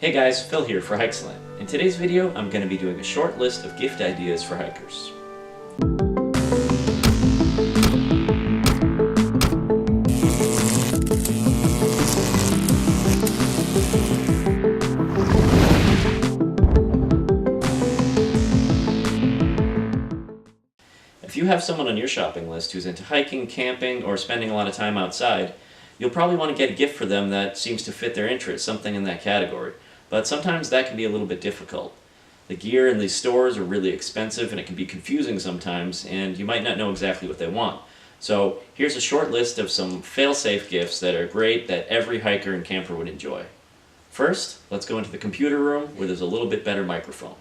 Hey guys, Phil here for Hikeslant. In today's video, I'm going to be doing a short list of gift ideas for hikers. If you have someone on your shopping list who's into hiking, camping, or spending a lot of time outside, you'll probably want to get a gift for them that seems to fit their interests, something in that category. But sometimes that can be a little bit difficult. The gear in these stores are really expensive and it can be confusing sometimes, and you might not know exactly what they want. So here's a short list of some fail-safe gifts that are great that every hiker and camper would enjoy. First, let's go into the computer room where there's a little bit better microphone.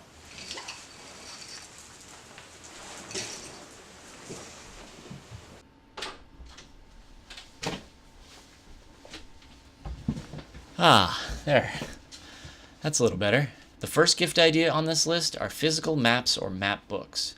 There. That's a little better. The first gift idea on this list are physical maps or map books.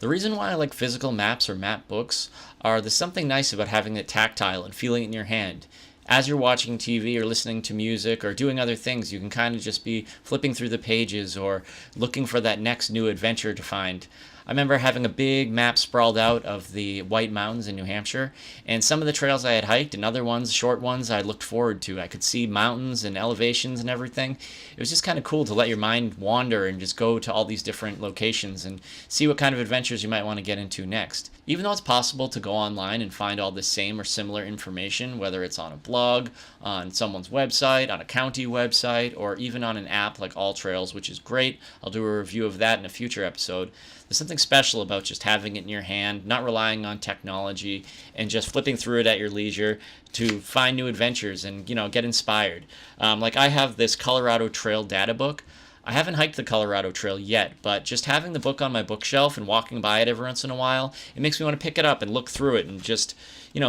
The reason why I like physical maps or map books are there's something nice about having it tactile and feeling it in your hand. As you're watching TV or listening to music or doing other things, you can kind of just be flipping through the pages or looking for that next new adventure to find. I remember having a big map sprawled out of the White Mountains in New Hampshire, and some of the trails I had hiked and other ones, short ones, I looked forward to. I could see mountains and elevations and everything. It was just kind of cool to let your mind wander and just go to all these different locations and see what kind of adventures you might want to get into next. Even though it's possible to go online and find all the same or similar information, whether it's on a blog, on someone's website, on a county website, or even on an app like All Trails, which is great. I'll do a review of that in a future episode. There's something special about just having it in your hand, not relying on technology, and just flipping through it at your leisure to find new adventures and, get inspired. Like I have this Colorado Trail data book. I haven't hiked the Colorado Trail yet, but just having the book on my bookshelf and walking by it every once in a while, it makes me want to pick it up and look through it and just,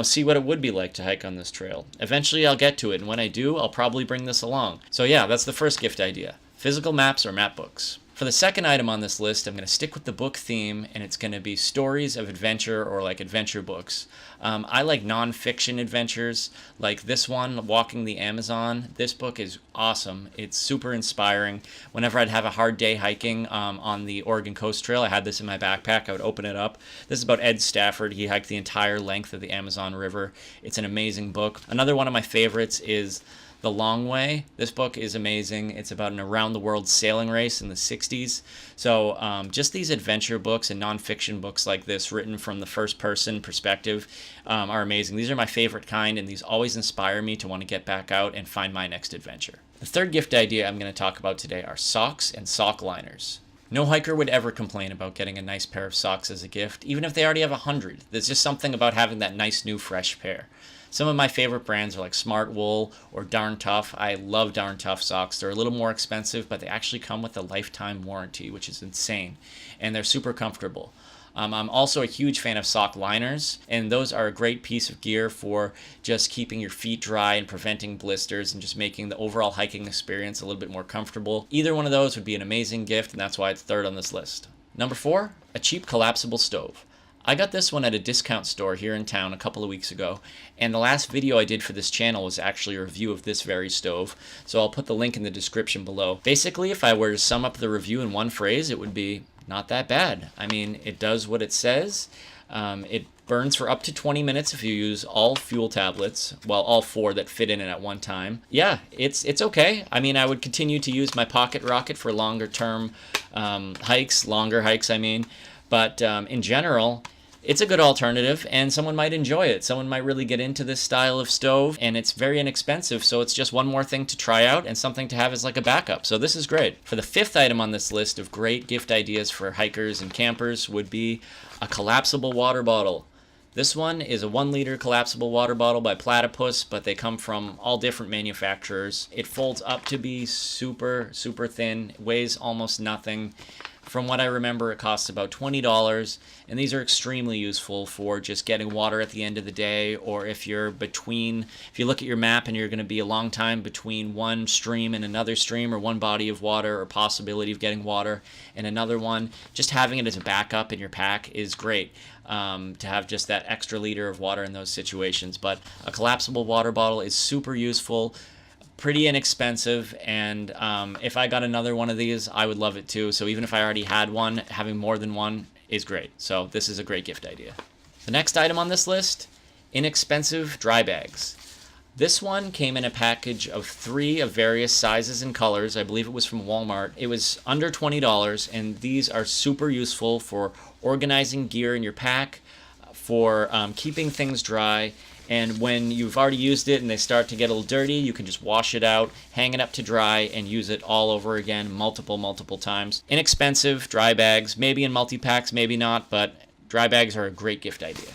see what it would be like to hike on this trail. Eventually I'll get to it, and when I do, I'll probably bring this along. So yeah, that's the first gift idea. Physical maps or map books. For the second item on this list, I'm going to stick with the book theme, and it's going to be stories of adventure or like adventure books. I like non-fiction adventures, like this one, Walking the Amazon. This book is awesome. It's super inspiring. Whenever I'd have a hard day hiking on the Oregon Coast Trail, I had this in my backpack. I would open it up. This is about Ed Stafford. He hiked the entire length of the Amazon River. It's an amazing book. Another one of my favorites is The Long Way. This book is amazing. It's about an around-the-world sailing race in the 60s. So just these adventure books and nonfiction books like this, written from the first-person perspective, are amazing. These are my favorite kind, and these always inspire me to want to get back out and find my next adventure. The third gift idea I'm going to talk about today are socks and sock liners. No hiker would ever complain about getting a nice pair of socks as a gift, even if they already have 100. There's just something about having that nice new fresh pair. Some of my favorite brands are like Smart Wool or Darn Tough. I love Darn Tough socks. They're a little more expensive, but they actually come with a lifetime warranty, which is insane. And they're super comfortable. I'm also a huge fan of sock liners, and those are a great piece of gear for just keeping your feet dry and preventing blisters and just making the overall hiking experience a little bit more comfortable. Either one of those would be an amazing gift, and that's why it's third on this list. Number 4, a cheap collapsible stove. I got this one at a discount store here in town a couple of weeks ago, and the last video I did for this channel was actually a review of this very stove, so I'll put the link in the description below. Basically, if I were to sum up the review in one phrase, it would be not that bad. I mean, it does what it says. It burns for up to 20 minutes if you use all fuel tablets, well, all 4 that fit in it at one time. Yeah, it's okay. I mean, I would continue to use my pocket rocket for longer term longer hikes, I mean. But in general, it's a good alternative, and someone might enjoy it. Someone might really get into this style of stove, and it's very inexpensive, so it's just one more thing to try out and something to have as like a backup. So this is great. For the 5th item on this list of great gift ideas for hikers and campers would be a collapsible water bottle. This one is a 1-liter collapsible water bottle by Platypus, but they come from all different manufacturers. It folds up to be super, super thin, weighs almost nothing. From what I remember, it costs about $20, and these are extremely useful for just getting water at the end of the day, or if you look at your map and you're going to be a long time between one stream and another stream, or one body of water or possibility of getting water and another one, just having it as a backup in your pack is great. To have just that extra liter of water in those situations. But a collapsible water bottle is super useful. pretty inexpensive, and if I got another one of these, I would love it too. So even if I already had one, having more than one is great. So this is a great gift idea. The next item on this list, inexpensive dry bags. This one came in a package of 3 of various sizes and colors. I believe it was from Walmart. It was under $20, and these are super useful for organizing gear in your pack, for keeping things dry, and when you've already used it and they start to get a little dirty, you can just wash it out, hang it up to dry, and use it all over again multiple times. Inexpensive dry bags, maybe in multi-packs, maybe not, but dry bags are a great gift idea.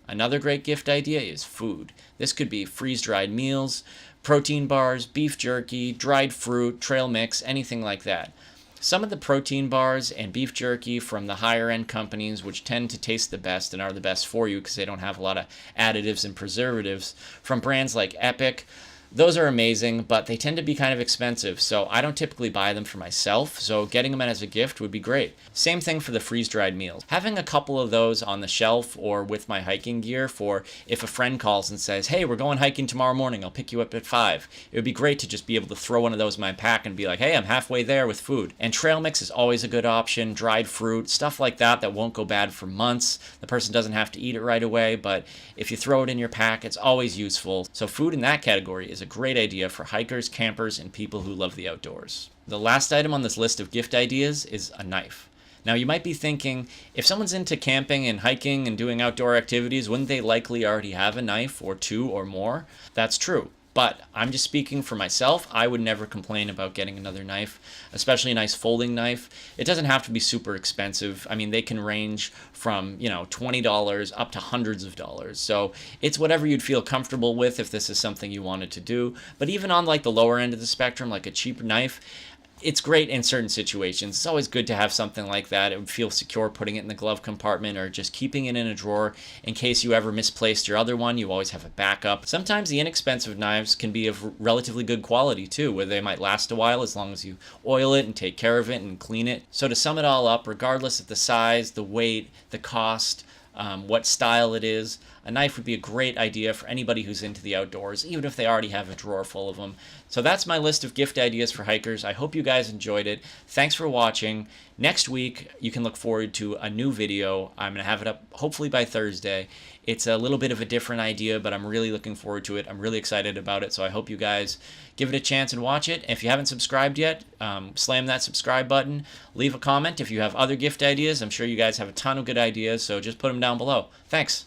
Another great gift idea is food. This could be freeze-dried meals, protein bars, beef jerky, dried fruit, trail mix, anything like that. Some of the protein bars and beef jerky from the higher end companies, which tend to taste the best and are the best for you because they don't have a lot of additives and preservatives, from brands like Epic, those are amazing, but they tend to be kind of expensive, so I don't typically buy them for myself, so getting them as a gift would be great. Same thing for the freeze-dried meals. Having a couple of those on the shelf or with my hiking gear for if a friend calls and says, hey, we're going hiking tomorrow morning, I'll pick you up at 5. It would be great to just be able to throw one of those in my pack and be like, hey, I'm halfway there with food. And trail mix is always a good option, dried fruit, stuff like that that won't go bad for months. The person doesn't have to eat it right away, but if you throw it in your pack, it's always useful. So food in that category is a great idea for hikers, campers, and people who love the outdoors. The last item on this list of gift ideas is a knife. Now you might be thinking, if someone's into camping and hiking and doing outdoor activities, wouldn't they likely already have a knife or 2 or more? That's true. But I'm just speaking for myself. I would never complain about getting another knife, especially a nice folding knife. It doesn't have to be super expensive. I mean, they can range from, $20 up to hundreds of dollars. So it's whatever you'd feel comfortable with if this is something you wanted to do. But even on like the lower end of the spectrum, like a cheap knife, it's great in certain situations. It's always good to have something like that. It would feel secure putting it in the glove compartment or just keeping it in a drawer in case you ever misplaced your other one. You always have a backup. Sometimes the inexpensive knives can be of relatively good quality too, where they might last a while as long as you oil it and take care of it and clean it. So to sum it all up, regardless of the size, the weight, the cost, what style it is, a knife would be a great idea for anybody who's into the outdoors, even if they already have a drawer full of them. So that's my list of gift ideas for hikers. I hope you guys enjoyed it. Thanks for watching. Next week, you can look forward to a new video. I'm going to have it up hopefully by Thursday. It's a little bit of a different idea, but I'm really looking forward to it. I'm really excited about it, so I hope you guys give it a chance and watch it. If you haven't subscribed yet, slam that subscribe button. Leave a comment if you have other gift ideas. I'm sure you guys have a ton of good ideas, so just put them down below. Thanks.